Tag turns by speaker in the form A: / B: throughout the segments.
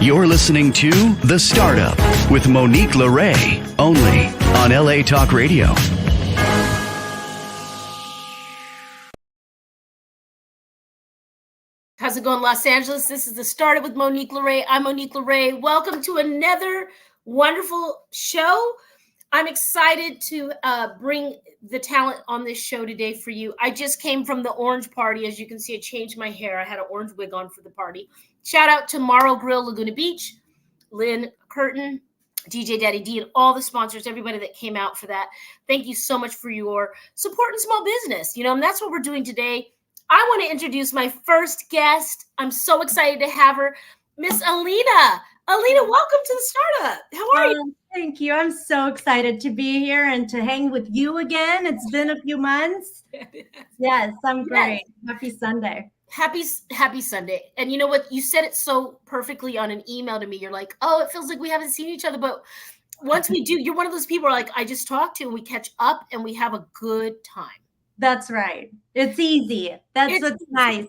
A: You're listening to The Startup with Monique Lore, only on LA Talk Radio.
B: How's it going, Los Angeles? This is The Startup with Monique Lore. I'm Monique Lore. Welcome to another wonderful show. I'm excited to bring the talent on this show today for you. I just came from the orange party. As you can see, I changed my hair. I had an orange wig on for the party. Shout out to Morrow Grill, Laguna Beach, Lynn Curtin, DJ Daddy D, and all the sponsors, everybody that came out for that. Thank you so much for your support in small business. And that's what we're doing today. I want to introduce my first guest. I'm so excited to have her, Miss Alina. Alina, welcome to The Startup. How are you?
C: Thank you. I'm so excited to be here and to hang with you again. It's been a few months. Yes, I'm great. Yes. Happy Sunday.
B: Happy Sunday. And you know what? You said it so perfectly on an email to me. You're like, oh, it feels like we haven't seen each other. But once we do, you're one of those people like I just talked to and we catch up and we have a good time.
C: That's right. It's easy. That's what's nice.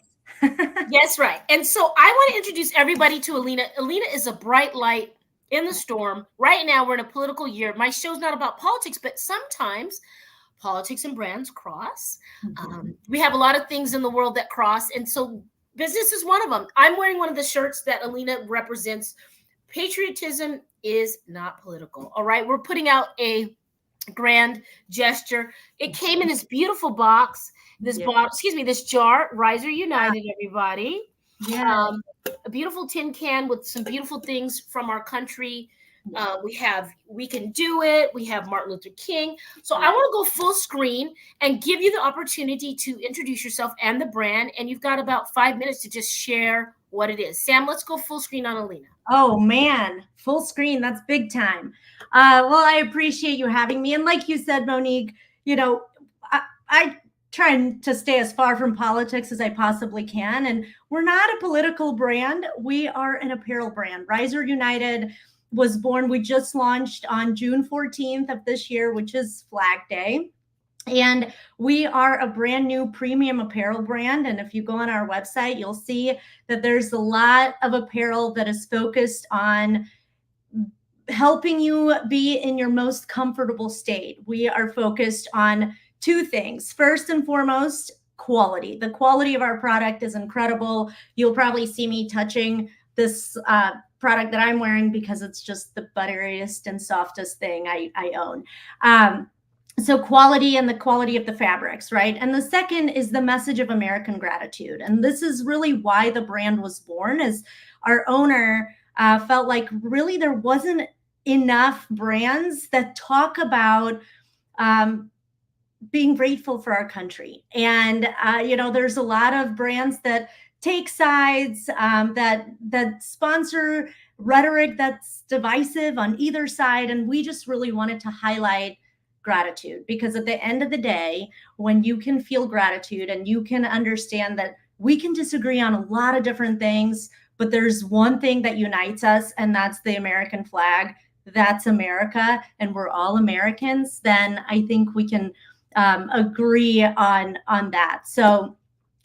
B: Yes, right. And so I want to introduce everybody to Alina. Alina is a bright light in the storm. Right now, we're in a political year. My show's not about politics, but sometimes politics and brands cross. Mm-hmm. We have a lot of things in the world that cross. And so business is one of them. I'm wearing one of the shirts that Alina represents. Patriotism is not political. All right. We're putting out a grand gesture. It came in this beautiful box, this jar, Riser United, everybody.
C: Yeah.
B: A beautiful tin can with some beautiful things from our country. We have We Can Do It. We have Martin Luther King. So I want to go full screen and give you the opportunity to introduce yourself and the brand. And you've got about 5 minutes to just share what it is. Sam, let's go full screen on Alina.
C: Oh, man. Full screen. That's big time. Well, I appreciate you having me. And like you said, Monique, I try to stay as far from politics as I possibly can. And we're not a political brand. We are an apparel brand. Riser United was born. We just launched on June 14th of this year, which is Flag Day. And we are a brand new premium apparel brand. And if you go on our website, you'll see that there's a lot of apparel that is focused on helping you be in your most comfortable state. We are focused on two things. First and foremost, quality. The quality of our product is incredible. You'll probably see me touching this product that I'm wearing because it's just the butteriest and softest thing I own. So quality and the quality of the fabrics, right? And the second is the message of American gratitude. And this is really why the brand was born, is our owner felt like really there wasn't enough brands that talk about being grateful for our country. And, there's a lot of brands that take sides, that sponsor rhetoric that's divisive on either side. And we just really wanted to highlight gratitude, because at the end of the day, when you can feel gratitude and you can understand that we can disagree on a lot of different things, but there's one thing that unites us, and that's the American flag. That's America, and we're all Americans. Then I think we can agree on that. So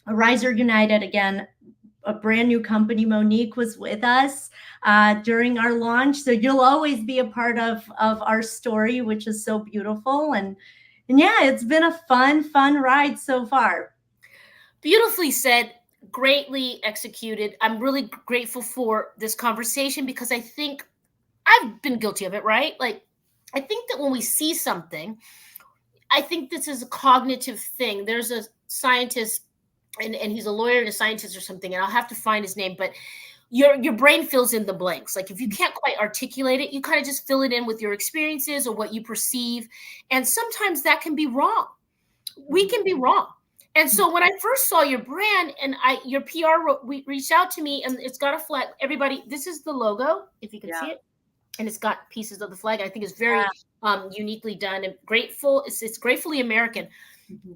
C: Riser United, again, a brand new company. Monique was with us during our launch. So you'll always be a part of our story, which is so beautiful. And yeah, it's been a fun ride so far.
B: Beautifully said, greatly executed. I'm really grateful for this conversation because I think I've been guilty of it, right? Like, I think that when we see something, I think this is a cognitive thing. There's a scientist, and he's a lawyer and a scientist or something, and I'll have to find his name, but your brain fills in the blanks. Like if you can't quite articulate it, you kind of just fill it in with your experiences or what you perceive. And sometimes that can be wrong. We can be wrong. And so when I first saw your brand and your PR reached out to me, and it's got a flag. Everybody, this is the logo, if you can see it. And it's got pieces of the flag. I think it's very uniquely done and grateful. It's gratefully American. Mm-hmm.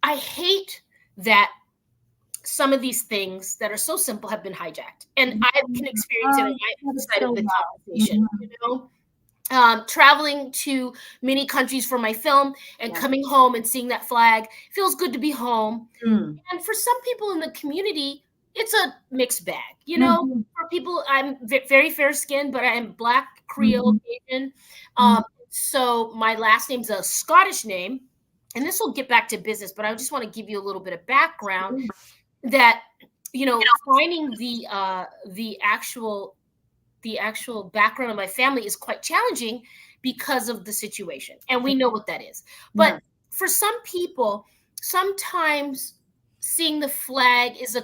B: I hate that some of these things that are so simple have been hijacked. And I can experience it on my side of the conversation, traveling to many countries for my film and coming home and seeing that flag feels good to be home. And for some people in the community, it's a mixed bag, you know.
C: Mhm.
B: For people, I'm very fair skinned, but I'm Black, Creole, Asian.
C: Mhm.
B: So my last name's a Scottish name, and this will get back to business, but I just want to give you a little bit of background that, you know, finding the actual background of my family is quite challenging because of the situation, and we know what that is. But
C: Yeah.
B: for some people, sometimes seeing the flag is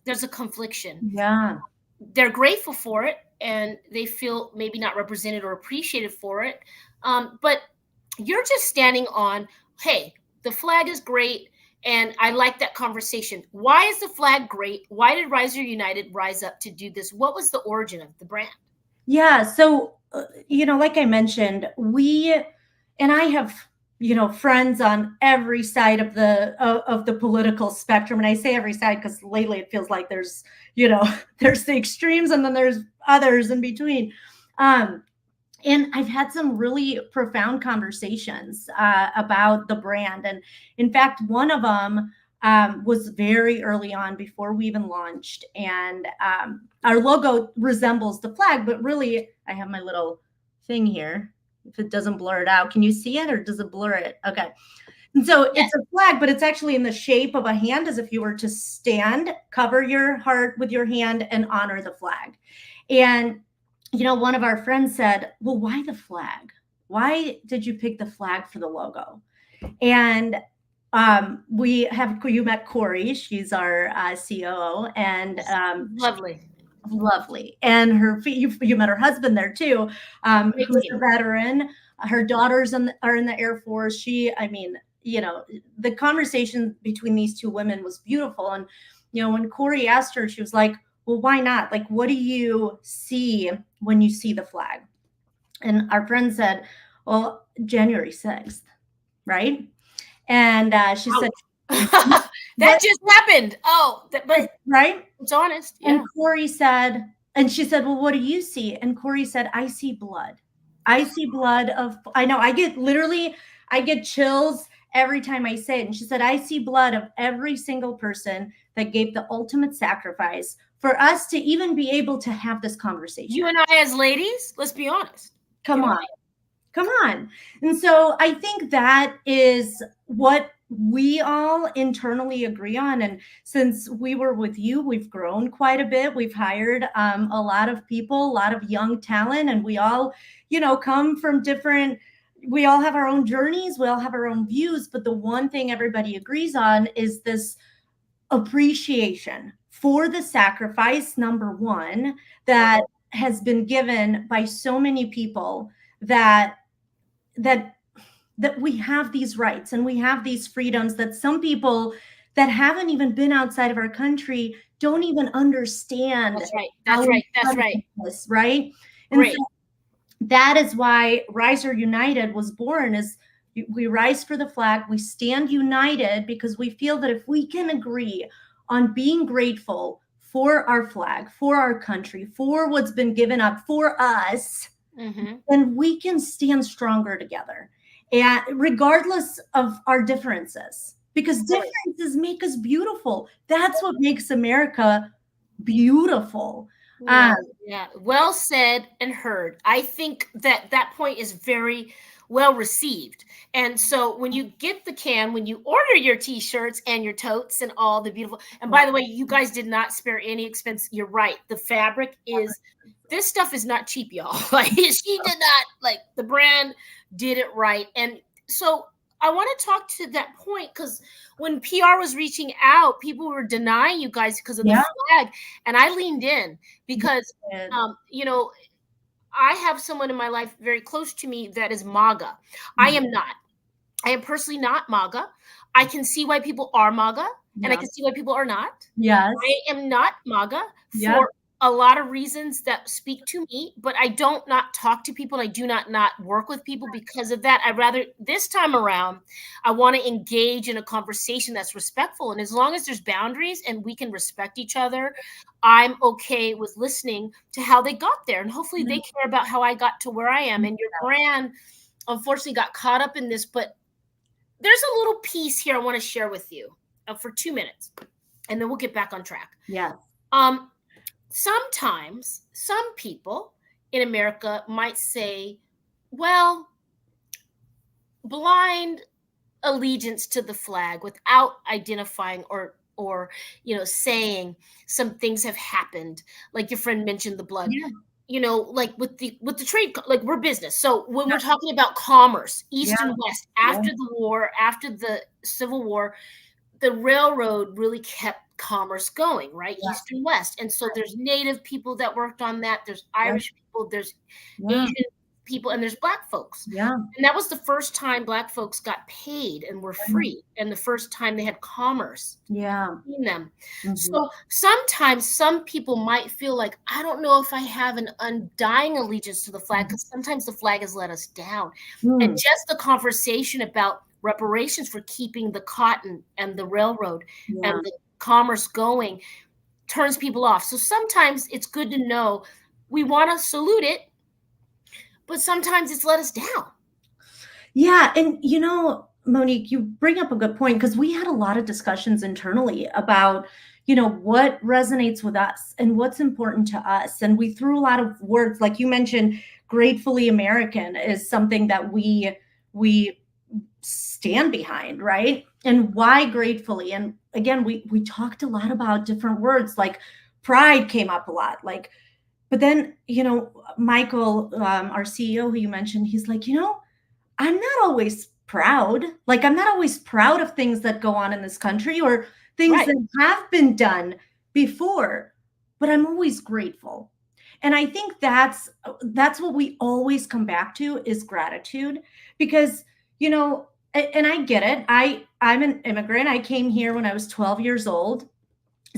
B: there's a confliction.
C: Yeah.
B: They're grateful for it, and they feel maybe not represented or appreciated for it. But you're just standing on, hey, the flag is great, and I like that conversation. Why is the flag great? Why did Riser United rise up to do this? What was the origin of the brand?
C: Yeah. So, like I mentioned, and I have, friends on every side of the political spectrum. And I say every side because lately it feels like there's, there's the extremes and then there's others in between. Um, and I've had some really profound conversations about the brand. And in fact, one of them was very early on before we even launched. And our logo resembles the flag, but really, I have my little thing here. If it doesn't blur it out, can you see it or does it blur it? Okay. And so it's a flag, but it's actually in the shape of a hand, as if you were to stand, cover your heart with your hand, and honor the flag. And one of our friends said, well, why the flag? Why did you pick the flag for the logo? And you met Corey. She's our COO, and lovely. And you met her husband there too, who's a veteran. Her daughters are in the Air Force. The conversation between these two women was beautiful. And, when Corey asked her, she was like, well, why not? Like, what do you see when you see the flag? And our friend said, well, January 6th, right? And she said,
B: that just happened. Oh, but
C: right?
B: It's honest. Yeah.
C: And Corey said, and she said, well, what do you see? And Corey said, I see blood. I see blood I know, I get chills every time I say it. And she said, I see blood of every single person that gave the ultimate sacrifice for us to even be able to have this conversation.
B: You and I as ladies, let's be honest.
C: Come on. And so I think that is what we all internally agree on. And since we were with you, we've grown quite a bit. We've hired a lot of people, a lot of young talent, and we all, come from we all have our own journeys. We all have our own views. But the one thing everybody agrees on is this appreciation for the sacrifice, number one, that has been given by so many people that we have these rights and we have these freedoms that some people that haven't even been outside of our country don't even understand.
B: That's right.
C: Right. And so that is why Riser United was born. Is we rise for the flag. We stand united because we feel that if we can agree on being grateful for our flag, for our country, for what's been given up for us, then we can stand stronger together. And regardless of our differences, because differences make us beautiful. That's what makes America beautiful.
B: Yeah, well said and heard. I think that point is very well received. And so when you get the can, when you order your t-shirts and your totes and all the beautiful, and by the way, you guys did not spare any expense. You're right. The fabric this stuff is not cheap, y'all. Like she did not, the brand did it right. And so I want to talk to that point because when PR was reaching out, people were denying you guys because of the flag. And I leaned in because, I have someone in my life very close to me that is MAGA. I am not. I am personally not MAGA. I can see why people are MAGA and I can see why people are not.
C: Yes.
B: I am not MAGA for a lot of reasons that speak to me, but I don't not talk to people. And I do not work with people because of that. I'd rather this time around, I want to engage in a conversation that's respectful. And as long as there's boundaries and we can respect each other, I'm okay with listening to how they got there. And hopefully they care about how I got to where I am. And your brand, unfortunately, got caught up in this, but there's a little piece here I want to share with you for 2 minutes. and then we'll get back on track.
C: Yes.
B: Sometimes some people in America might say, well, blind allegiance to the flag without identifying or saying some things have happened, like your friend mentioned the blood.
C: Yeah.
B: Like with the trade, like we're business. So when we're talking about commerce, East and West, after the war, after the Civil War, the railroad really kept commerce going, right? East and West. And so there's Native people that worked on that. There's Irish people, there's Asian people, and there's Black folks.
C: Yeah.
B: And that was the first time Black folks got paid and were free, and the first time they had commerce between them. So sometimes some people might feel like, I don't know if I have an undying allegiance to the flag, because sometimes the flag has let us down. And just the conversation about reparations for keeping the cotton and the railroad and the commerce going turns people off. So sometimes it's good to know we want to salute it, but sometimes it's let us down.
C: Yeah. And, Monique, you bring up a good point, because we had a lot of discussions internally about, what resonates with us and what's important to us. And we threw a lot of words, like you mentioned, gratefully American is something that we stand behind, right? And why gratefully? And again, we talked a lot about different words, like pride came up a lot, like, but then, Michael, our CEO, who you mentioned, he's like, I'm not always proud. Like, I'm not always proud of things that go on in this country or things that have been done before, but I'm always grateful. And I think that's what we always come back to is gratitude, because, and I get it. I'm an immigrant. I came here when I was 12 years old.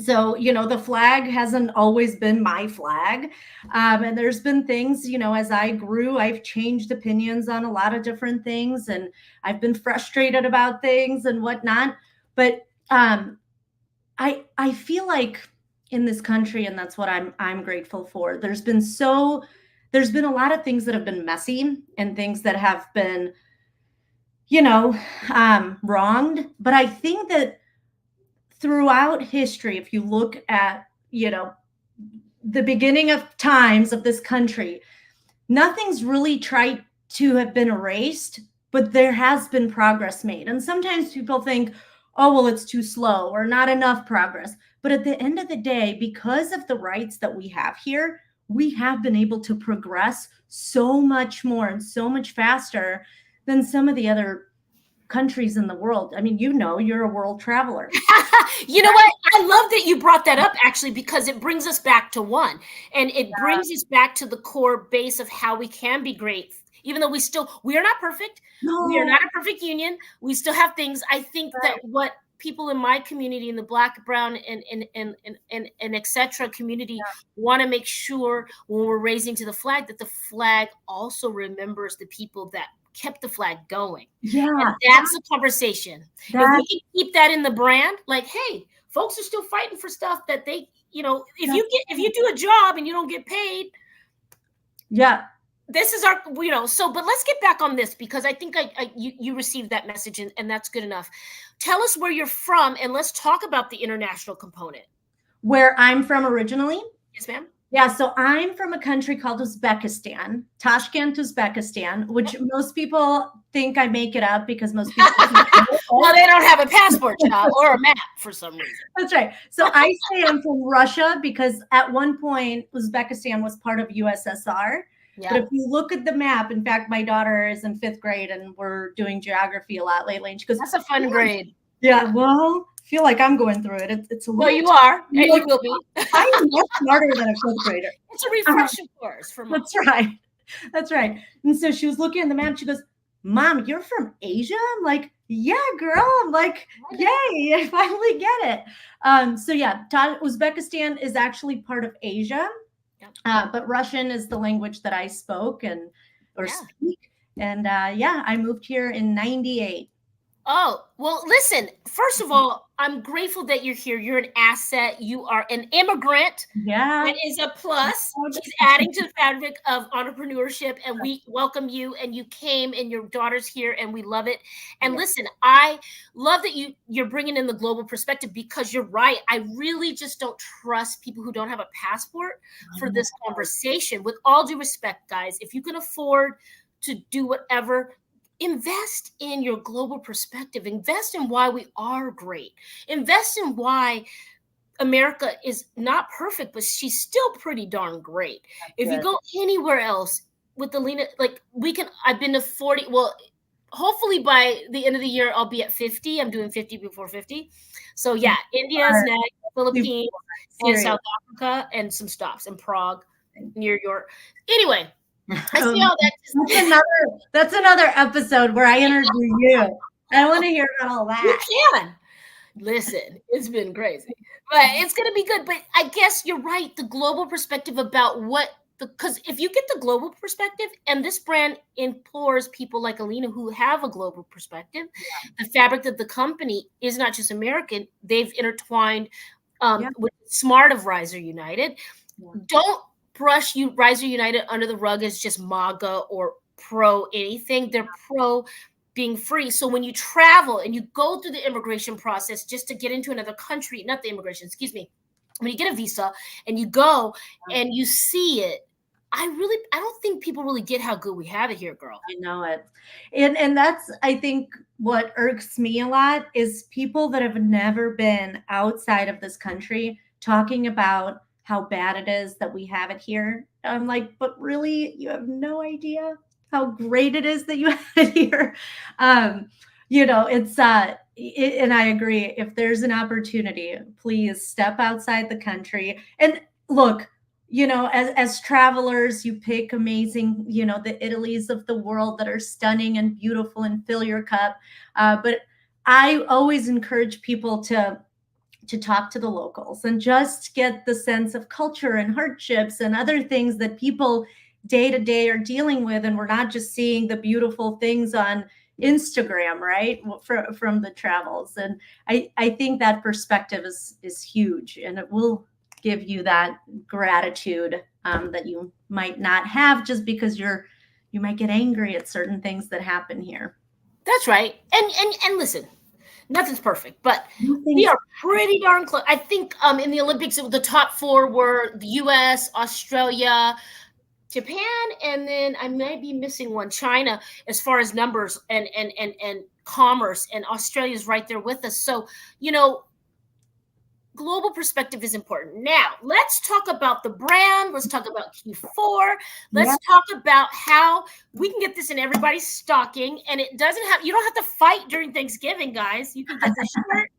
C: So, the flag hasn't always been my flag. And there's been things, as I grew, I've changed opinions on a lot of different things, and I've been frustrated about things and whatnot. But I feel like in this country, and that's what I'm grateful for, there's been a lot of things that have been messy and things that have been, wronged. But I think that throughout history, if you look at, the beginning of times of this country, nothing's really tried to have been erased, but there has been progress made. And sometimes people think, oh, well, it's too slow or not enough progress. But at the end of the day, because of the rights that we have here, we have been able to progress so much more and so much faster than some of the other countries in the world. I mean, you're a world traveler.
B: You know what? I love that you brought that up, actually, because it brings us back to one. And it brings us back to the core base of how we can be great. Even though we are not perfect. No. We are not a perfect union. We still have things. I think that what people in my community, in the Black, brown, and et cetera community, want to make sure when we're raising to the flag, that the flag also remembers the people that kept the flag going.
C: Yeah.
B: And that's a conversation. If we can keep that in the brand, like, hey, folks are still fighting for stuff that they, if you do a job and you don't get paid.
C: Yeah.
B: This is our, so, but let's get back on this, because I think you received that message, and that's good enough. Tell us where you're from, and let's talk about the international component.
C: Where I'm from originally?
B: Yes, ma'am.
C: Yeah, so I'm from a country called Uzbekistan, Tashkent, Uzbekistan, which most people think I make it up, because most people
B: well, they don't have a passport or a map for some reason.
C: That's right. So I say I'm from Russia because at one point Uzbekistan was part of USSR. Yeah. But if you look at the map, in fact, my daughter is in 5th grade and we're doing geography a lot lately. And she goes,
B: that's a fun grade.
C: Yeah, well, I feel like I'm going through it. It's a little.
B: Well, you are, and you will be.
C: I'm much smarter than a 5th grader.
B: It's a refresher course for Mom.
C: That's right. That's right. And so she was looking at the map. She goes, Mom, you're from Asia? I'm like, yeah, girl. I'm like, yay, I finally get it. So yeah, Uzbekistan is actually part of Asia. But Russian is the language that I spoke speak. And I moved here in 98.
B: Oh, well, listen, first of all, I'm grateful that you're here. You're an asset. You are an immigrant.
C: Yeah.
B: That is a plus. She's adding to the fabric of entrepreneurship, and we welcome you. And you came, and your daughter's here, and we love it. And listen, I love that you're bringing in the global perspective, because you're right. I really just don't trust people who don't have a passport for this conversation. With all due respect, guys, if you can afford to do whatever, invest in your global perspective. Invest in why we are great. Invest in why America is not perfect, but she's still pretty darn great. If you go anywhere else with the Lena, like I've been to 40. Well, hopefully by the end of the year, I'll be at 50. I'm doing 50 before 50. So yeah, India's next, Philippines, and South Africa, and some stops in Prague, near York. Anyway, I see all that.
C: That's another episode where I interview you. I want to hear about all that.
B: You can. Listen, it's been crazy, but it's going to be good. But I guess you're right. The global perspective about because if you get the global perspective, and this brand implores people like Alina who have a global perspective, the fabric of the company is not just American. They've intertwined with Smart of Riser United. Don't brush Riser United under the rug as just MAGA or pro anything. They're pro being free. So when you travel and you go through the immigration process just to get into another country, not the immigration, excuse me, when you get a visa and you go and you see it, I don't think people really get how good we have it here, girl.
C: I know it. And that's, I think, what irks me a lot is people that have never been outside of this country talking about how bad it is that we have it here. I'm like, but really, you have no idea how great it is that you have it here. It's and I agree. If there's an opportunity, please step outside the country. And look, as travelers, you pick amazing, the Italys of the world that are stunning and beautiful and fill your cup. But I always encourage people to talk to the locals and just get the sense of culture and hardships and other things that people day to day are dealing with. And we're not just seeing the beautiful things on Instagram, right? From the travels. And I think that perspective is huge, and it will give you that gratitude that you might not have just because you might get angry at certain things that happen here.
B: That's right. And listen, nothing's perfect, but we are pretty darn close. I think in the Olympics, the top four were the US, Australia, Japan, and then I might be missing one, China, as far as numbers and commerce, and Australia's right there with us. So, global perspective is important. Now, let's talk about the brand. Let's talk about Q4. Let's talk about how we can get this in everybody's stocking, and you don't have to fight during Thanksgiving, guys. You can get the shirt.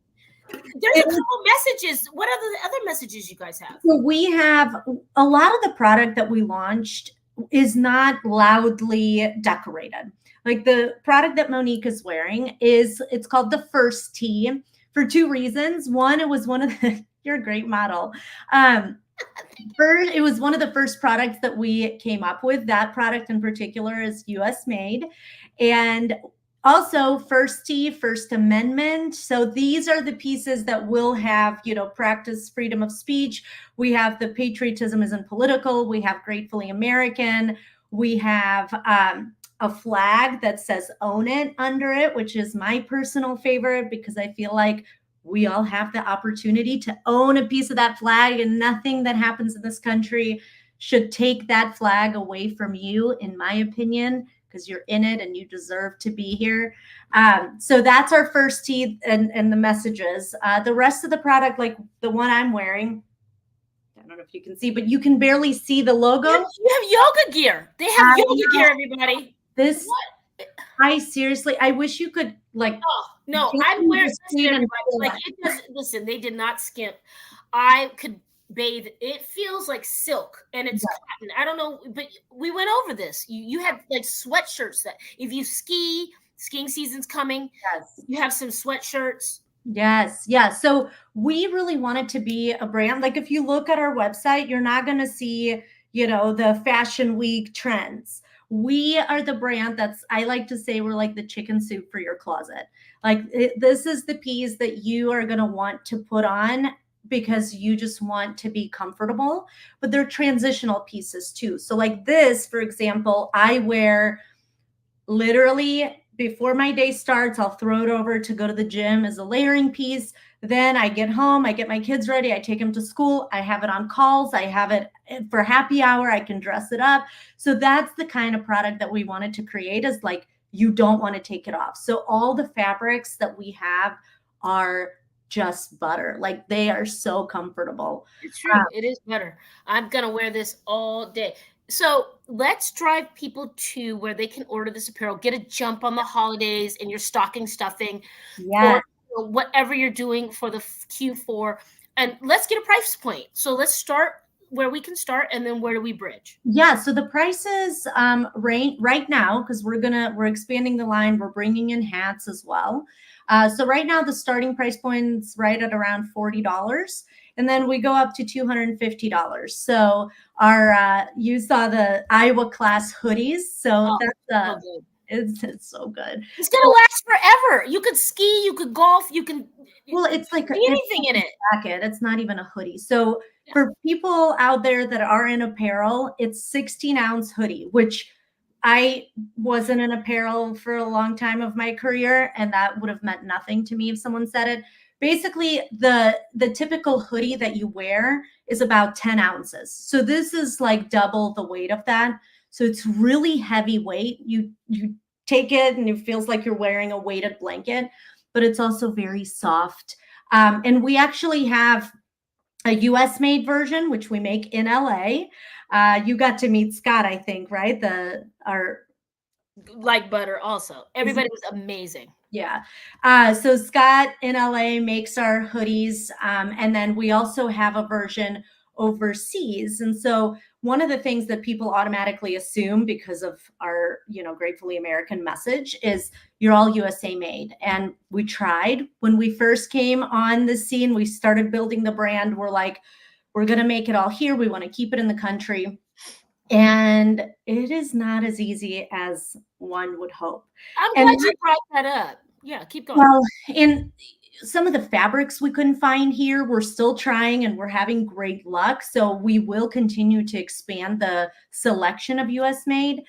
B: There's a couple messages. What are the other messages you guys have?
C: So we have a lot of the product that we launched is not loudly decorated. Like the product that Monique is wearing it's called the First Tee for two reasons. One, it was one of the, you're a great model. First, it was one of the first products that we came up with. That product in particular is US made. And also First Tee, First Amendment. So these are the pieces that will have, practice freedom of speech. We have the patriotism isn't political. We have gratefully American. We have a flag that says own it under it, which is my personal favorite because I feel like we all have the opportunity to own a piece of that flag, and nothing that happens in this country should take that flag away from you, in my opinion, because you're in it and you deserve to be here. So that's our First Tee and the messages. The rest of the product, like the one I'm wearing, I don't know if you can see, but you can barely see the logo.
B: You have yoga gear. They have yoga gear, everybody.
C: I wish you could
B: no, I'm wearing listen, they did not skimp. I could bathe. It feels like silk and it's cotton. I don't know, but we went over this. You had like sweatshirts that if you skiing season's coming.
C: Yes.
B: You have some sweatshirts.
C: Yes. Yeah. So we really wanted to be a brand. Like if you look at our website, you're not going to see, the fashion week trends. We are the brand I like to say we're like the chicken soup for your closet. Like this is the piece that you are going to want to put on because you just want to be comfortable, but they're transitional pieces too. So like this, for example, I wear literally before my day starts, I'll throw it over to go to the gym as a layering piece. Then I get home, I get my kids ready, I take them to school, I have it on calls, I have it for happy hour, I can dress it up. So that's the kind of product that we wanted to create, is like, you don't want to take it off. So all the fabrics that we have are just butter. Like they are so comfortable.
B: It's true. It is butter. I'm going to wear this all day. So let's drive people to where they can order this apparel, get a jump on the holidays and your stocking stuffing,
C: Yeah.
B: or whatever you're doing for the Q4. And let's get a price point. So let's start where we can start, and then where do we bridge?
C: Yeah, so the prices right now, because we're expanding the line, we're bringing in hats as well. So right now the starting price point's right at around $40, and then we go up to $250. So our you saw the Iowa class hoodies, so that's
B: So good.
C: it's so good.
B: It's gonna last forever. You could ski, you could golf, you can
C: It's like
B: anything in it.
C: Jacket. It's not even a hoodie. So for people out there that are in apparel, it's 16-ounce hoodie, which I wasn't in apparel for a long time of my career, and that would have meant nothing to me if someone said it. Basically, the typical hoodie that you wear is about 10 ounces. So this is like double the weight of that. So it's really heavy weight. You take it and it feels like you're wearing a weighted blanket, but it's also very soft. And we actually have a US made version, which we make in LA. You got to meet Scott, I think, right? Our
B: like butter also. Everybody was amazing.
C: Yeah. So Scott in LA makes our hoodies. And then we also have a version overseas. And so one of the things that people automatically assume because of our, Gratefully American message is you're all USA made. And we tried when we first came on the scene, we started building the brand. We're like, we're going to make it all here. We want to keep it in the country. And it is not as easy as one would hope.
B: I'm glad you brought that up. Yeah, keep going.
C: Well, in some of the fabrics we couldn't find here, we're still trying and we're having great luck. So we will continue to expand the selection of US made,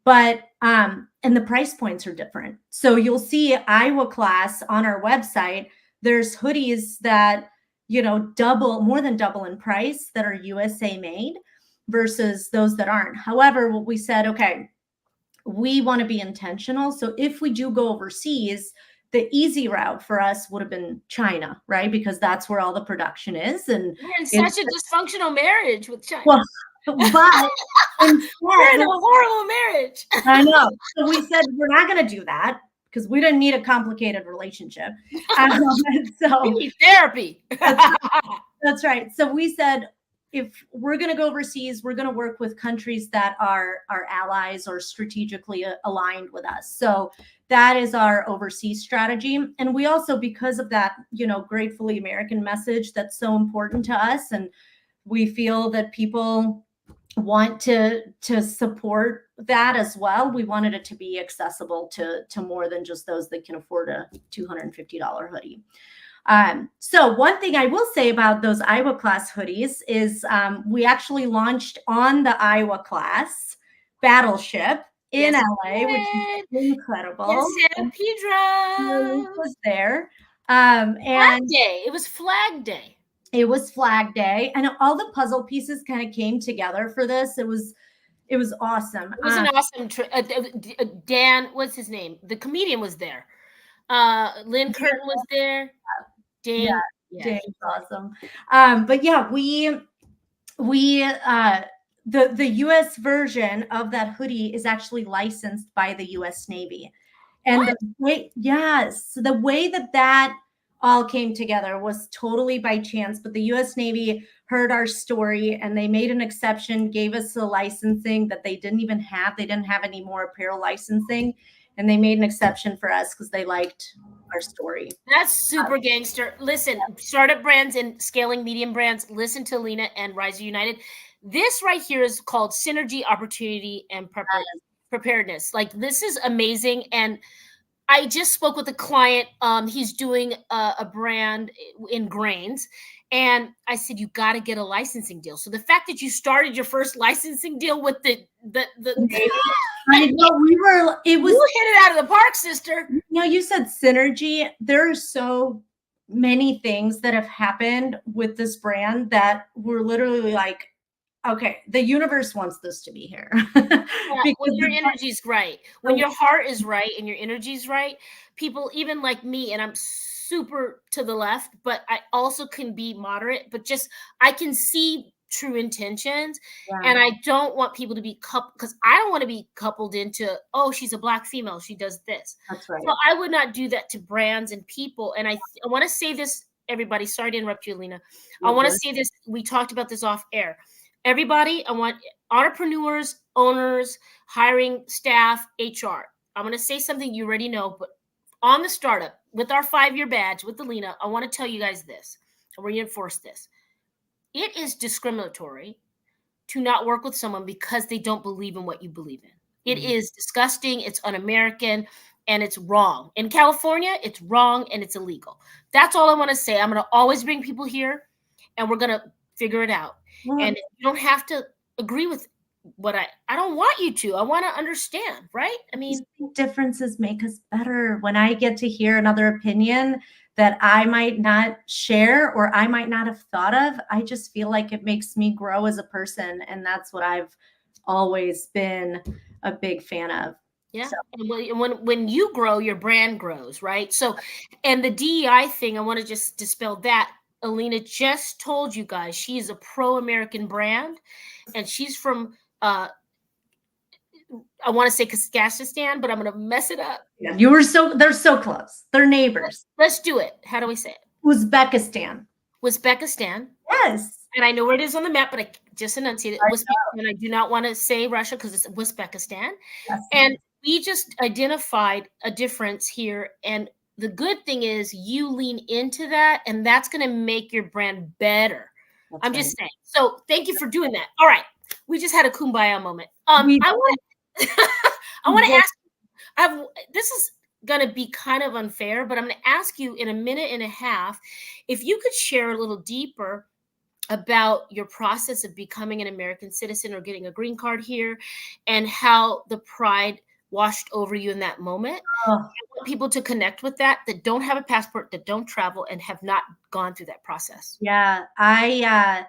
C: but and the price points are different. So you'll see Iowa class on our website. There's hoodies that, more than double in price that are USA made versus those that aren't. However, what we said, okay, we want to be intentional. So if we do go overseas, the easy route for us would have been China, right? Because that's where all the production is. And
B: we're in such a dysfunctional marriage with China.
C: Well, but
B: we're in a horrible marriage.
C: I know. So we said we're not going to do that because we didn't need a complicated relationship. So
B: we need therapy.
C: That's right. So we said, if we're going to go overseas, we're going to work with countries that are our allies or strategically aligned with us. So that is our overseas strategy. And we also, because of that, Gratefully American message that's so important to us, and we feel that people want to support that as well. We wanted it to be accessible to more than just those that can afford a $250 hoodie. So one thing I will say about those Iowa class hoodies is we actually launched on the Iowa class battleship in LA, which is incredible.
B: Yes, San Pedro
C: was there.
B: And Flag Day. It was Flag Day.
C: It was Flag Day, and all the puzzle pieces kind of came together for this. It was awesome.
B: It was an awesome Dan, what's his name? The comedian was there. Lynn Curtin was there. Dan,
C: Dan's awesome. But yeah, we the US version of that hoodie is actually licensed by the US Navy. And the way that all came together was totally by chance, but the US Navy heard our story and they made an exception, gave us the licensing that they didn't even have. They didn't have any more apparel licensing, and they made an exception for us because they liked our story.
B: That's super gangster. Listen, startup brands and scaling medium brands, listen to Lena and Rise United. This right here is called Synergy, Opportunity, and Preparation. preparedness. Like, this is amazing. And I just spoke with a client. He's doing a brand in grains. And I said, you got to get a licensing deal. So the fact that you started your first licensing deal with the
C: I know it was,
B: you hit it out of the park, sister.
C: You know, you said synergy. There are so many things that have happened with this brand that we're literally like, okay, the universe wants this to be here.
B: Yeah, when your energy's right, when your heart is right and your energy's right, people even like me, and I'm super to the left, but I also can be moderate, but just I can see true intentions. And I don't want people to be coupled, because I don't want to be coupled into, oh, she's a Black female, she does this.
C: That's right.
B: So I would not do that to brands and people. And I want to say this, everybody, sorry to interrupt you, Alina. I want to say this, we talked about this off air. Everybody, I want entrepreneurs, owners, hiring staff, HR. I'm going to say something you already know, but on the startup with our 5-year badge with Alina, I want to tell you guys this and reinforce this. It is discriminatory to not work with someone because they don't believe in what you believe in. It is disgusting. It's un-American, and it's wrong. In California, it's wrong and it's illegal. That's all I want to say. I'm going to always bring people here, and we're going to figure it out. And you don't have to agree with what I don't want you to. I want to understand, right? I mean,
C: differences make us better. When I get to hear another opinion that I might not share or I might not have thought of, I just feel like it makes me grow as a person. And that's what I've always been a big fan of.
B: Yeah. So. And when you grow, your brand grows, right? So, and the DEI thing, I want to just dispel that. Alina just told you guys she is a pro-American brand, and she's from I want to say Kazakhstan, but I'm going to mess it up.
C: Yeah, they're so close. They're neighbors.
B: Let's do it. How do we say it?
C: Uzbekistan.
B: Yes. And I know where it is on the map, but I just enunciated Uzbekistan. I do not want to say Russia because it's Uzbekistan. Yes. And we just identified a difference here. And the good thing is you lean into that, and that's going to make your brand better. I'm just saying. So thank you for doing that. All right. We just had a kumbaya moment. I want to ask, this is going to be kind of unfair, but I'm going to ask you in a minute and a half, if you could share a little deeper about your process of becoming an American citizen or getting a green card here, and how the pride washed over you in that moment. I want people to connect with that don't have a passport, that don't travel, and have not gone through that process.
C: Yeah, I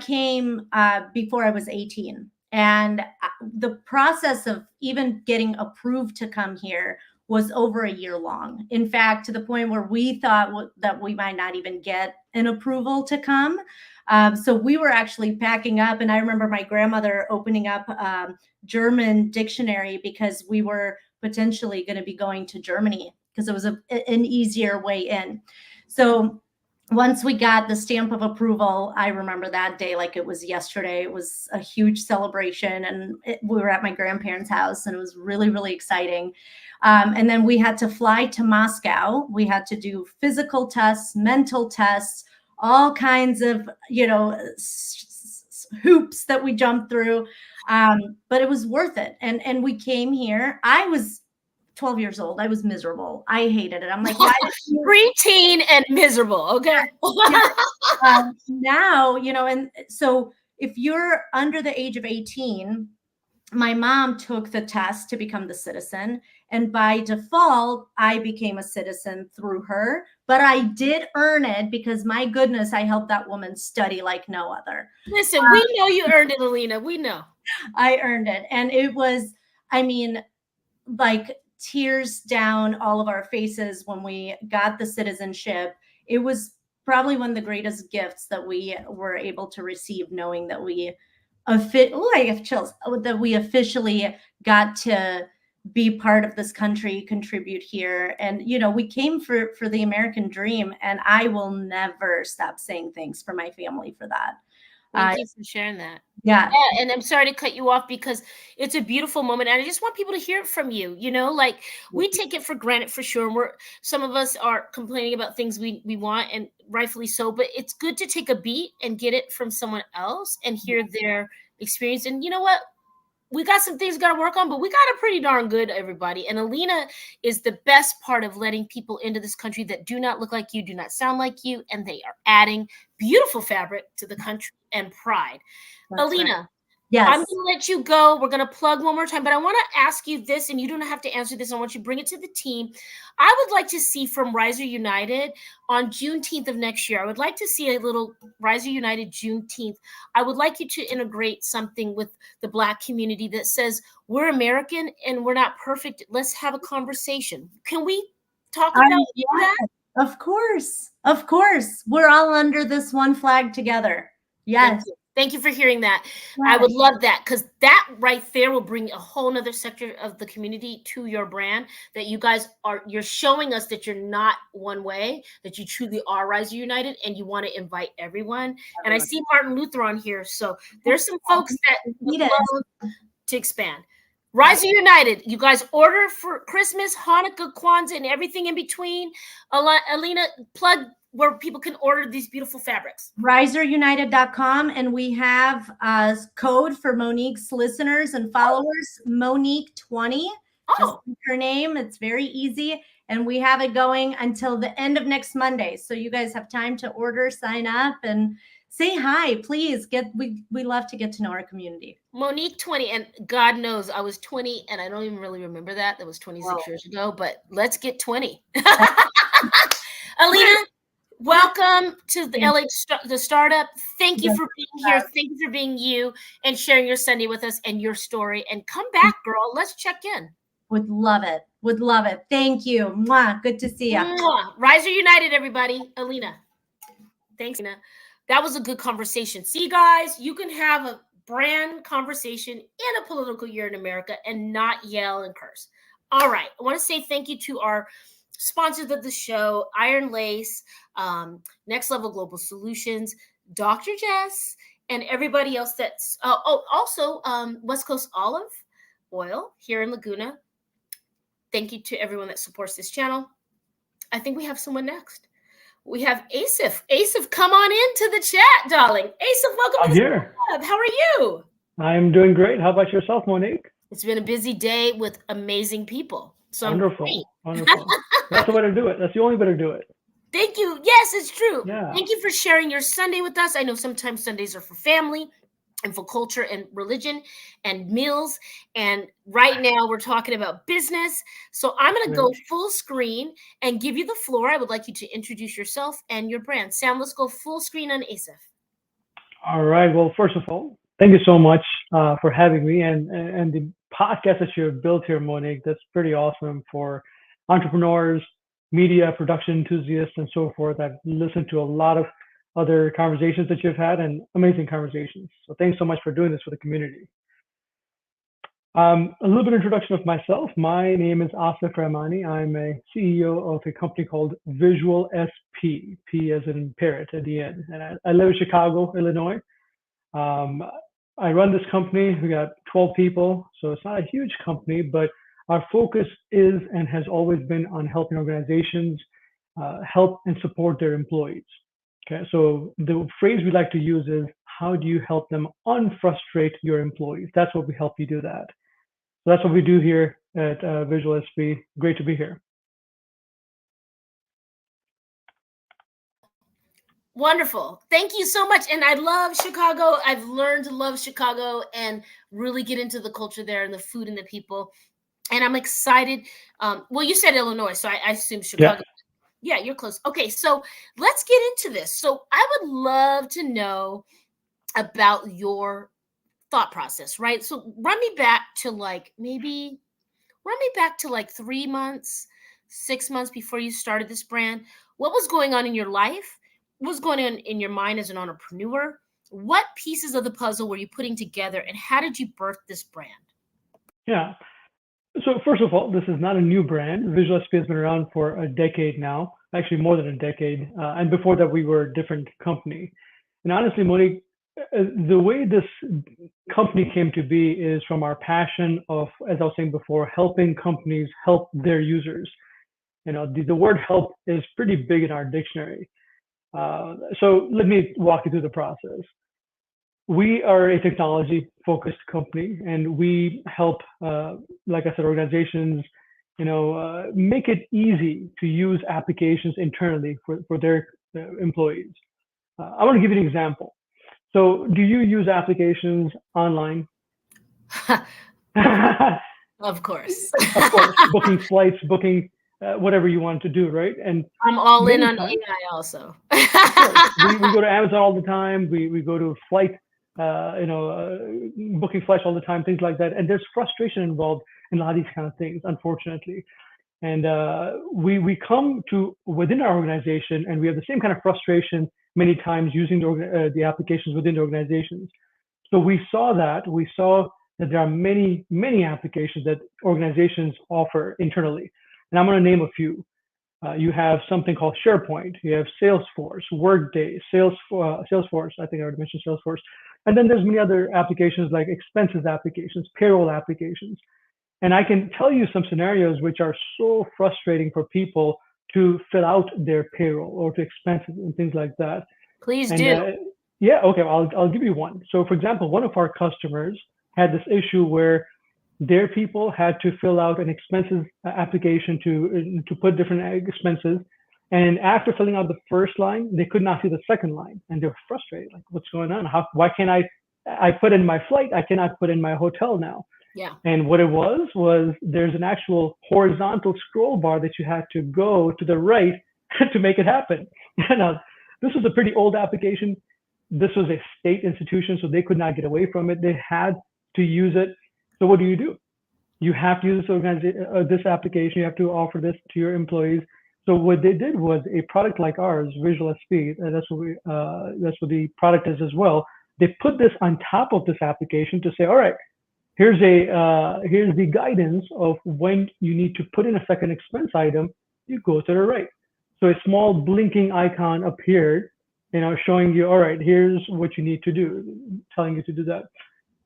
C: came before I was 18, and the process of even getting approved to come here was over a year long. In fact, to the point where we thought that we might not even get an approval to come. So we were actually packing up, and I remember my grandmother opening up German dictionary because we were potentially going to be going to Germany because it was an easier way in. So once we got the stamp of approval, I remember that day like it was yesterday. It was a huge celebration, and we were at my grandparents' house, and it was really, really exciting. And then we had to fly to Moscow. We had to do physical tests, mental tests, all kinds of, hoops that we jumped through. But it was worth it. And we came here. I was 12 years old. I was miserable. I hated it. I'm like, why
B: preteen and miserable. Okay.
C: Now, and so if you're under the age of 18, my mom took the test to become the citizen. And by default, I became a citizen through her. But I did earn it because, my goodness, I helped that woman study like no other.
B: Listen, we know you earned it, Alina. We know.
C: I earned it. And it was, like tears down all of our faces when we got the citizenship. It was probably one of the greatest gifts that we were able to receive, knowing that I have chills, that we officially got to be part of this country, contribute here. And, we came for the American dream, and I will never stop saying thanks for my family for that.
B: Thank you for sharing that.
C: Yeah.
B: And I'm sorry to cut you off because it's a beautiful moment. And I just want people to hear it from you. We take it for granted for sure. Some of us are complaining about things we want, and rightfully so, but it's good to take a beat and get it from someone else and hear their experience. And you know what? we got some things we got to work on, but we got it pretty darn good, everybody. And Alina is the best part of letting people into this country that do not look like you, do not sound like you, and they are adding beautiful fabric to the country and pride.
C: That's
B: Alina,
C: right. Yes.
B: I'm going to let you go. We're going to plug one more time, but I want to ask you this, and you don't have to answer this. I want you to bring it to the team. I would like to see from Riser United on Juneteenth of next year. I would like to see a little Riser United Juneteenth. I would like you to integrate something with the Black community that says we're American and we're not perfect. Let's have a conversation. Can we talk about that?
C: Of course. Of course. We're all under this one flag together. Yes.
B: Thank you for hearing that. Right. I would love that, because that right there will bring a whole nother sector of the community to your brand, that you guys you're showing us that you're not one way, that you truly are Riser United and you want to invite everyone. And I see Martin Luther on here. So there's some folks that would love to expand. Riser United, you guys order for Christmas, Hanukkah, Kwanzaa, and everything in between. Alina, plug where people can order these beautiful fabrics.
C: RiserUnited.com, and we have a code for Monique's listeners and followers, Monique20. Just her name. It's very easy. And we have it going until the end of next Monday. So you guys have time to order, sign up, and say hi, please. We love to get to know our community.
B: Monique20, and God knows I was 20, and I don't even really remember that. That was 26 years ago, but let's get 20. Alina, welcome to the startup. Thank you for being here. Thank you for being you and sharing your Sunday with us and your story. And come back, girl. Let's check in.
C: Would love it. Would love it. Thank you. Mwah. Good to see you.
B: Mwah. Riser United, everybody. Alina. Thanks, Alina. That was a good conversation. See, guys, you can have a brand conversation in a political year in America and not yell and curse. All right. I want to say thank you to our sponsors of the show, Iron Lace, Next Level Global Solutions, Dr. Jess, and everybody else that's also West Coast Olive Oil here in Laguna. Thank you to everyone that supports this channel. I think we have someone next. We have Asif. Asif, come on into the chat, darling. Asif, welcome
D: I'm
B: to
D: here.
B: the club. How are you?
D: I'm doing great. How about yourself, Monique?
B: It's been a busy day with amazing people. So
D: wonderful. Wonderful. That's the way to do it. That's the only way to do it.
B: Thank you. Yes, it's true.
D: Yeah.
B: Thank you for sharing your Sunday with us. I know sometimes Sundays are for family and for culture and religion and meals. And right now we're talking about business. So I'm going to go full screen and give you the floor. I would like you to introduce yourself and your brand. Sam, let's go full screen on Asif.
D: All right. Well, first of all, thank you so much for having me and the podcast that you've built here, Monique. That's pretty awesome for entrepreneurs, media, production enthusiasts, and so forth. I've listened to a lot of other conversations that you've had, and amazing conversations. So thanks so much for doing this for the community. A little bit of introduction of myself. My name is Asif Rahmani. I'm a CEO of a company called Visual SP, P as in parrot at the end. And I live in Chicago, Illinois. I run this company. We got 12 people, so it's not a huge company, but our focus is and has always been on helping organizations help and support their employees. Okay, so the phrase we like to use is, how do you help them unfrustrate your employees? That's what we help you do that. So that's what we do here at Visual SP. Great to be here.
B: Wonderful. Thank you so much. And I love Chicago. I've learned to love Chicago and really get into the culture there and the food and the people. And I'm excited. Well, you said Illinois, so I assume Chicago. Yeah, you're close. Okay, so let's get into this. So I would love to know about your thought process, right? So run me back to like 3 months, 6 months before you started this brand. What was going on in your life? What was going on in your mind as an entrepreneur? What pieces of the puzzle were you putting together, and how did you birth this brand?
D: Yeah. So first of all, this is not a new brand. Visual SP has been around for a decade now, actually more than a decade. And before that, we were a different company. And honestly, Monique, the way this company came to be is from our passion of, as I was saying before, helping companies help their users. You know, the word help is pretty big in our dictionary. So let me walk you through the process. we are a technology-focused company, and we help, like I said, organizations, make it easy to use applications internally for their employees. I want to give you an example. So, do you use applications online?
B: Of course.
D: Of course, booking flights, booking whatever you want to do, right? And
B: I'm all in
D: many
B: on
D: times,
B: AI also.
D: of course, we go to Amazon all the time. We go to flight, booking flights all the time, things like that. And there's frustration involved in a lot of these kind of things, unfortunately. And we come to within our organization, and we have the same kind of frustration many times using the applications within the organizations. So we saw that there are many applications that organizations offer internally, and I'm going to name a few. You have something called SharePoint. You have Salesforce, Workday, Salesforce. I think I already mentioned Salesforce. And then there's many other applications like expenses applications, payroll applications. And I can tell you some scenarios which are so frustrating for people to fill out their payroll or to expenses and things like that.
B: Please
D: And
B: do.
D: yeah, okay, I'll give you one. So, for example, one of our customers had this issue where their people had to fill out an expenses application to put different expenses, and after filling out the first line, they could not see the second line, and they were frustrated. Like, what's going on? Why can't I put in my flight? I cannot put in my hotel now.
B: Yeah.
D: And what it was there's an actual horizontal scroll bar that you had to go to the right to make it happen. Now, this was a pretty old application. This was a state institution, so they could not get away from it. They had to use it. So what do? You have to use this application. You have to offer this to your employees. So what they did was a product like ours, Visual SP, and that's what the product is as well. They put this on top of this application to say, all right, here's the guidance of when you need to put in a second expense item. You go to the right. So a small blinking icon appeared, showing you, all right, here's what you need to do, telling you to do that.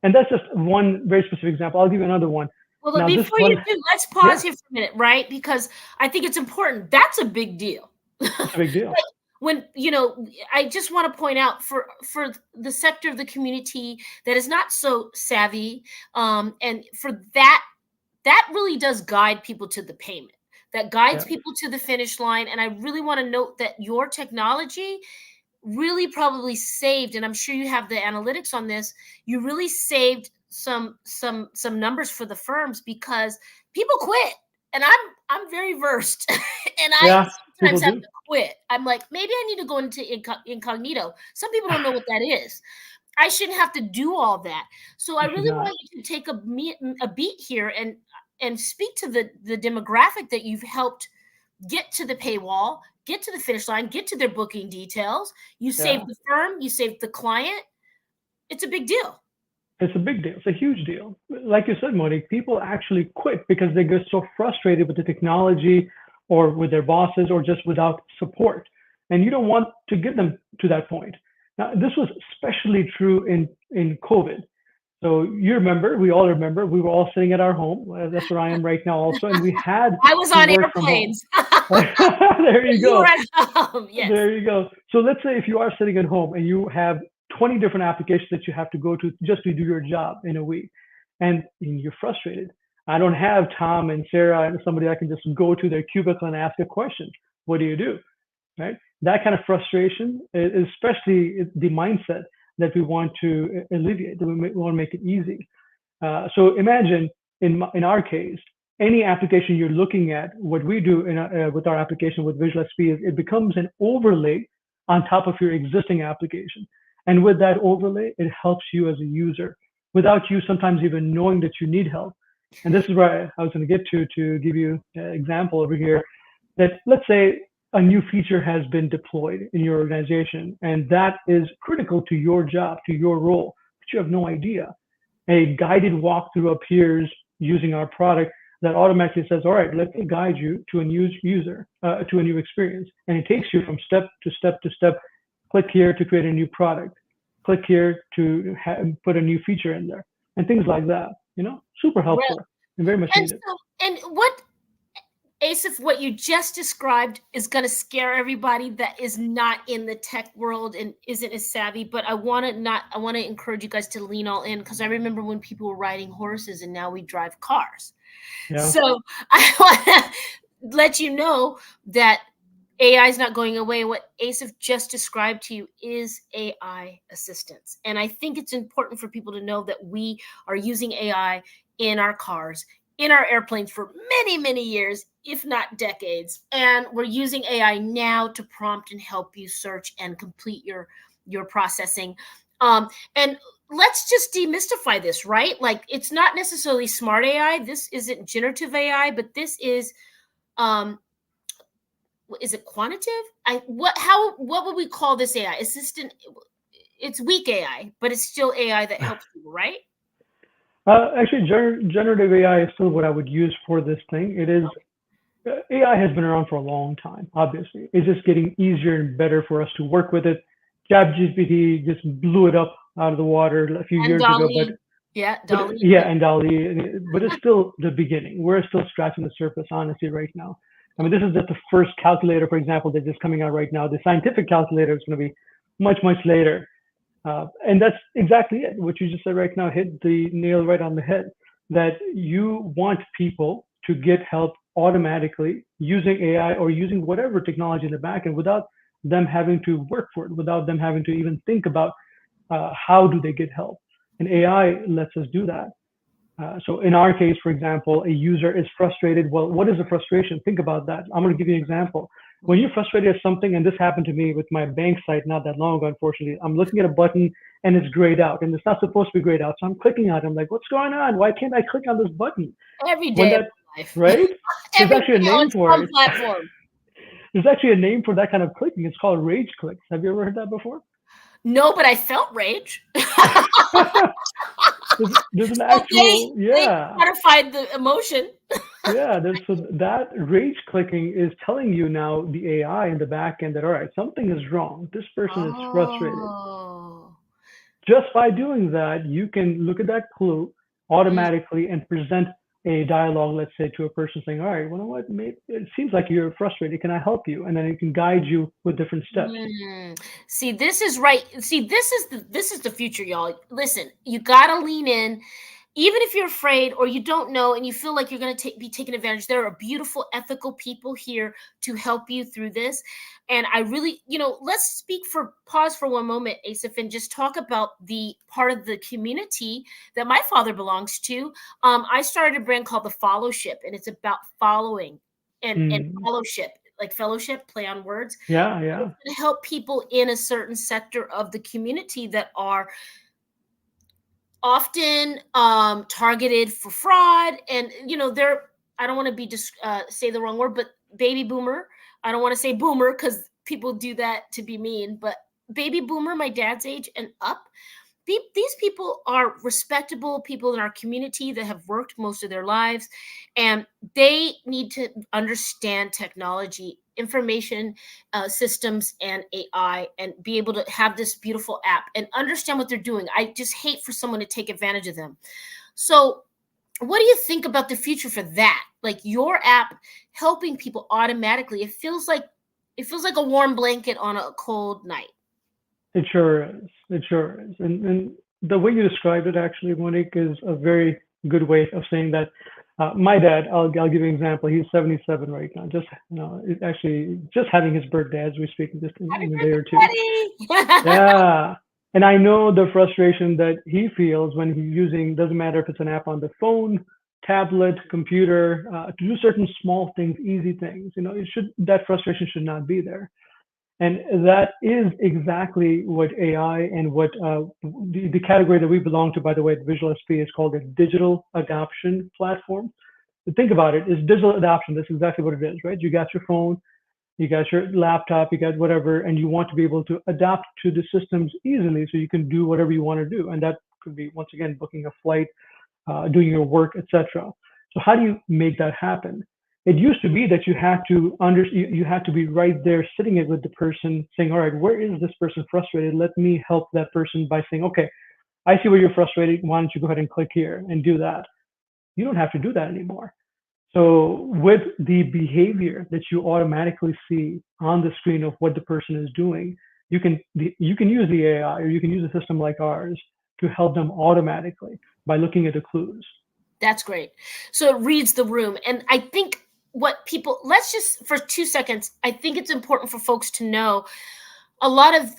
D: And that's just one very specific example. I'll give you another one.
B: Well,
D: Now,
B: before you do, let's pause here for a minute, right? Because I think it's important. That's a big deal.
D: It's a big deal.
B: Like, when I just want to point out for the sector of the community that is not so savvy, and for that really does guide people to the payment, that guides people to the finish line. And I really want to note that your technology really probably saved, and I'm sure you have the analytics on this, you really saved some numbers for the firms, because people quit. And I'm very versed and I sometimes have to quit. I'm like, maybe I need to go into incognito. Some people don't know what that is. I shouldn't have to do all that. So I really want you to take a beat here and speak to the demographic that you've helped get to the paywall, get to the finish line, get to their booking details. You saved the firm, you saved the client. It's a big deal.
D: It's a big deal. It's a huge deal. Like you said, Monique, people actually quit because they get so frustrated with the technology or with their bosses or just without support. And you don't want to get them to that point. Now, this was especially true in COVID. So we all remember, we were all sitting at our home. That's where I am right now also. And we had
B: I was on airplanes.
D: There you go.
B: You were at home. Yes.
D: There you go. So let's say if you are sitting at home and you have 20 different applications that you have to go to just to do your job in a week, and you're frustrated. I don't have Tom and Sarah and somebody I can just go to their cubicle and ask a question. What do? Right? That kind of frustration is especially the mindset that we want to alleviate, that we want to make it easy. So imagine in our case, any application you're looking at, what we do with our application with Visual SP is it becomes an overlay on top of your existing application. And with that overlay, it helps you as a user without you sometimes even knowing that you need help. And this is where I was going to get to give you an example over here, that let's say a new feature has been deployed in your organization, and that is critical to your job, to your role, but you have no idea. A guided walkthrough appears using our product that automatically says, all right, let me guide you to a new user, to a new experience. And it takes you from step to step to step. Click here to create a new product. Click here to put a new feature in there, and things like that. Super helpful and very much needed.
B: Asif, what you just described is going to scare everybody that is not in the tech world and isn't as savvy. But I want to encourage you guys to lean all in, because I remember when people were riding horses and now we drive cars.
D: Yeah.
B: So I want to let you know that AI is not going away. What Asif just described to you is AI assistance. And I think it's important for people to know that we are using AI in our cars, in our airplanes for many, many years, if not decades. And we're using AI now to prompt and help you search and complete your processing. And let's just demystify this, right? Like, it's not necessarily smart AI. This isn't generative AI, but this is it quantitative? What would we call this AI? Assistant. It's weak AI, but it's still AI that helps people, right?
D: Actually, generative AI is still what I would use for this thing. It is AI has been around for a long time. Obviously, it's just getting easier and better for us to work with it. ChatGPT just blew it up out of the water a few years ago, but
B: Dolly.
D: yeah, and Dolly, but it's still the beginning. We're still scratching the surface, honestly, right now. I mean, this is just the first calculator, for example, that's just coming out right now. The scientific calculator is going to be much, much later. And that's exactly it. What you just said right now hit the nail right on the head, that you want people to get help automatically using AI or using whatever technology in the back end without them having to work for it, without them having to even think about how do they get help. And AI lets us do that. So in our case, for example, a user is frustrated. Well, what is the frustration? Think about that. I'm going to give you an example. When you're frustrated at something, and this happened to me with my bank site not that long ago, unfortunately, I'm looking at a button and it's grayed out, and it's not supposed to be grayed out. So I'm clicking on it. I'm like, what's going on? Why can't I click on this button?
B: Every day of life.
D: Right? There's actually a name for it.
B: Platform.
D: There's actually a name for that kind of clicking. It's called rage clicks. Have you ever heard that before?
B: No, but I felt rage.
D: There's an actual,
B: they modified the emotion.
D: Yeah, so that rage clicking is telling you now, the AI in the back end, that all right, something is wrong. This person is frustrated. Just by doing that, you can look at that clue automatically and present a dialogue, let's say, to a person saying, all right, well, you know what, maybe it seems like you're frustrated. Can I help you? And then it can guide you with different steps.
B: See, this is right. See, this is the future, y'all. Listen, you gotta lean in. Even if you're afraid or you don't know and you feel like you're going to be taken advantage, there are beautiful, ethical people here to help you through this. And I really, let's pause for one moment, Asif, and just talk about the part of the community that my father belongs to. I started a brand called The Fellowship, and it's about following and fellowship, like fellowship, play on words.
D: Yeah.
B: To help people in a certain sector of the community that are often targeted for fraud, and they're, I don't want to be say the wrong word, but baby boomer. I don't want to say boomer because people do that to be mean, but baby boomer, my dad's age and up. These people are respectable people in our community that have worked most of their lives, and they need to understand technology, information systems, and AI, and be able to have this beautiful app and understand what they're doing. I just hate for someone to take advantage of them. So what do you think about the future for that? Like your app helping people automatically. It feels like a warm blanket on a cold night.
D: It sure is. And the way you described it, actually, Monique, is a very good way of saying that. My dad, I'll give you an example. He's 77 right now. Actually just having his birthday as we speak, just in a day or two. Yeah. And I know the frustration that he feels when he's using, doesn't matter if it's an app on the phone, tablet, computer, to do certain small things, easy things. That frustration should not be there. And that is exactly what AI and what the category that we belong to, by the way, the Visual SP, is called a digital adoption platform. Think about it, it's digital adoption. That's exactly what it is, right? You got your phone, you got your laptop, you got whatever, and you want to be able to adapt to the systems easily so you can do whatever you want to do. And that could be, once again, booking a flight, doing your work, etc. So how do you make that happen? It used to be that you had to be right there sitting it with the person saying, all right, where is this person frustrated? Let me help that person by saying, okay, I see where you're frustrated. Why don't you go ahead and click here and do that? You don't have to do that anymore. So with the behavior that you automatically see on the screen of what the person is doing, you can use the AI, or you can use a system like ours to help them automatically by looking at the clues.
B: That's great. So it reads the room. And I think what people, let's just for 2 seconds, I think it's important for folks to know a lot of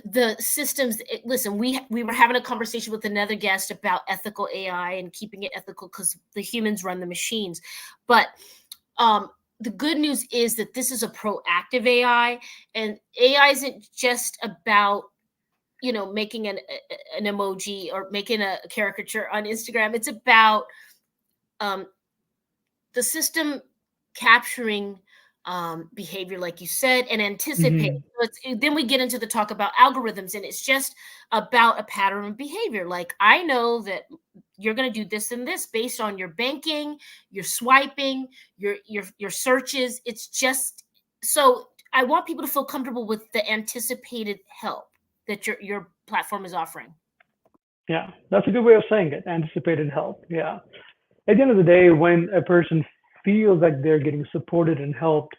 B: the systems. Listen, we were having a conversation with another guest about ethical AI and keeping it ethical because the humans run the machines. But the good news is that this is a proactive AI, and AI isn't just about making an emoji or making a caricature on Instagram. It's about um, the system capturing behavior, like you said, and anticipate.
D: Mhm.
B: Then we get into the talk about algorithms, and it's just about a pattern of behavior. Like, I know that you're going to do this and this based on your banking, your swiping, your searches. It's just so I want people to feel comfortable with the anticipated help that your platform is offering.
D: Yeah, that's a good way of saying it. Anticipated help. Yeah. At the end of the day, when a person feels like they're getting supported and helped,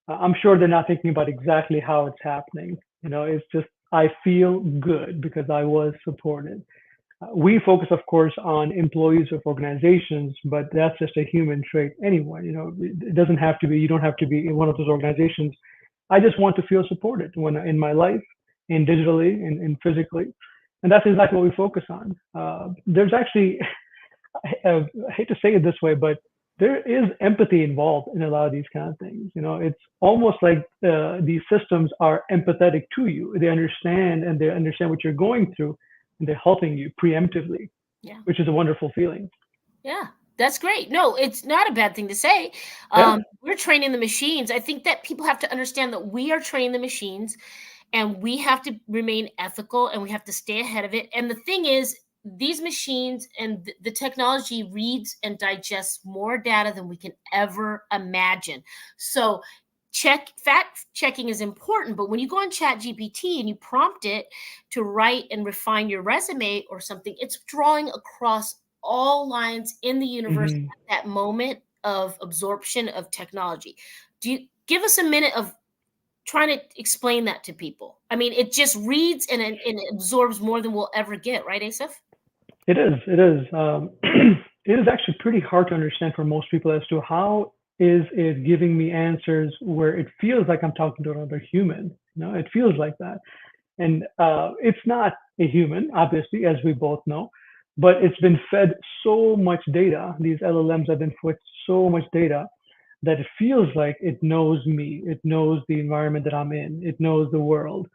D: I'm sure they're not thinking about exactly how it's happening. It's just, I feel good because I was supported. We focus, of course, on employees of organizations, but that's just a human trait anyway. It doesn't have to be, you don't have to be in one of those organizations. I just want to feel supported when in my life, in digitally and physically. And that's exactly what we focus on. There's actually, I hate to say it this way, but there is empathy involved in a lot of these kind of things. It's almost like these systems are empathetic to you. They understand, and they understand what you're going through, and they're helping you preemptively,
B: Yeah.
D: which is a wonderful feeling.
B: Yeah, that's great. No, it's not a bad thing to say.
D: Yeah.
B: We're training the machines. I think that people have to understand that we are training the machines, and we have to remain ethical, and we have to stay ahead of it. And the thing is, these machines and the technology reads and digests more data than we can ever imagine. So fact checking is important, but when you go on Chat GPT and you prompt it to write and refine your resume or something, it's drawing across all lines in the universe
D: Mhm.
B: at that moment of absorption of technology. Do you give us a minute of trying to explain that to people? I mean, it just reads and it absorbs more than we'll ever get, right, Asif?
D: It is. It is. It is actually pretty hard to understand for most people as to how is it giving me answers where it feels like I'm talking to another human. It feels like that. And it's not a human, obviously, as we both know, but it's been fed so much data. These LLMs have been fed so much data that it feels like it knows me. It knows the environment that I'm in. It knows the world.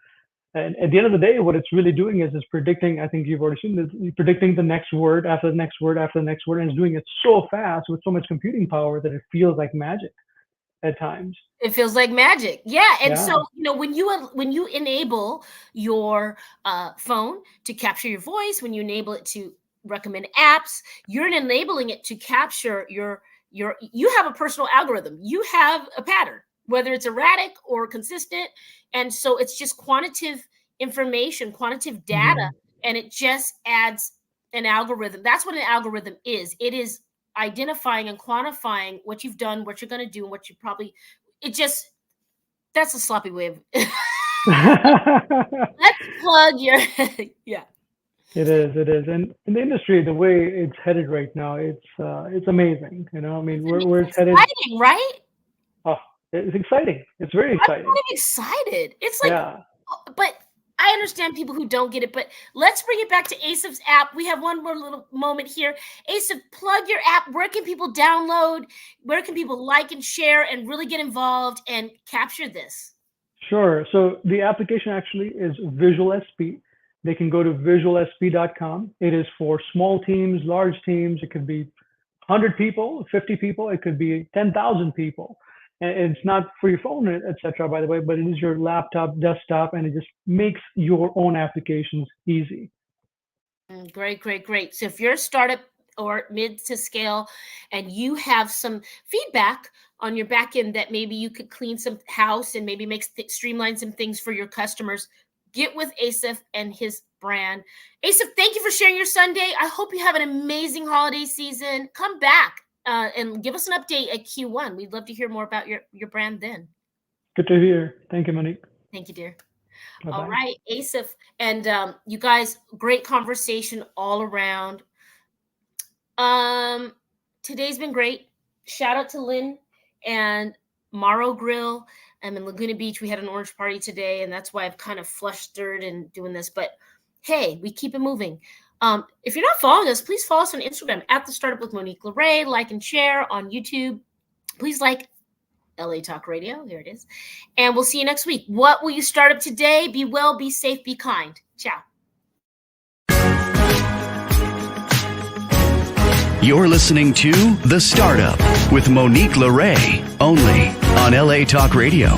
D: And at the end of the day, what it's really doing is predicting. I think you've already seen this, predicting the next word after the next word after the next word, and it's doing it so fast with so much computing power that it feels like magic at times.
B: It feels like magic. Yeah. And
D: Yeah.
B: so, when you enable your phone to capture your voice, when you enable it to recommend apps, you're enabling it to capture you have a personal algorithm. You have a pattern, whether it's erratic or consistent. And so it's just quantitative information, quantitative data,
D: Mhm.
B: and it just adds an algorithm. That's what an algorithm is. It is identifying and quantifying what you've done, what you're going to do, and what you probably it just that's a sloppy way of let's plug your yeah.
D: It is. It is. And in the industry, the way it's headed right now, it's amazing. I mean, where it's
B: It's
D: headed.
B: exciting, right?
D: Oh, it's exciting. It's very
B: I'm kind
D: exciting.
B: of excited. It's like,
D: Yeah.
B: but I understand people who don't get it, but let's bring it back to Asif's app. We have one more little moment here. Asif, plug your app. Where can people download? Where can people like and share and really get involved and capture this?
D: Sure. So the application actually is Visual SP. They can go to visualsp.com. It is for small teams, large teams. It could be 100 people, 50 people. It could be 10,000 people. And it's not for your phone, etc. By the way, but it is your laptop, desktop, and it just makes your own applications easy.
B: Great, great, great. So if you're a startup or mid to scale and you have some feedback on your back end that maybe you could clean some house and maybe streamline some things for your customers, get with Asif and his brand. Asif, thank you for sharing your Sunday. I hope you have an amazing holiday season. Come back. and give us an update at Q1. We'd love to hear more about your brand then.
D: Good to hear. Thank you, Monique.
B: Thank you, dear.
D: Bye-bye.
B: All right, Asif. And you guys, great conversation all around. Today's been great. Shout out to Lynn and Morrow Grill. I'm in Laguna Beach. We had an orange party today, and that's why I've kind of flustered and doing this. But hey, we keep it moving. If you're not following us, please follow us on Instagram at The Startup with Monique Lore. Like and share on YouTube. Please like LA Talk Radio. There it is. And we'll see you next week. What will you start up today? Be well, be safe, be kind. Ciao.
A: You're listening to The Startup with Monique Lore, only on LA Talk Radio.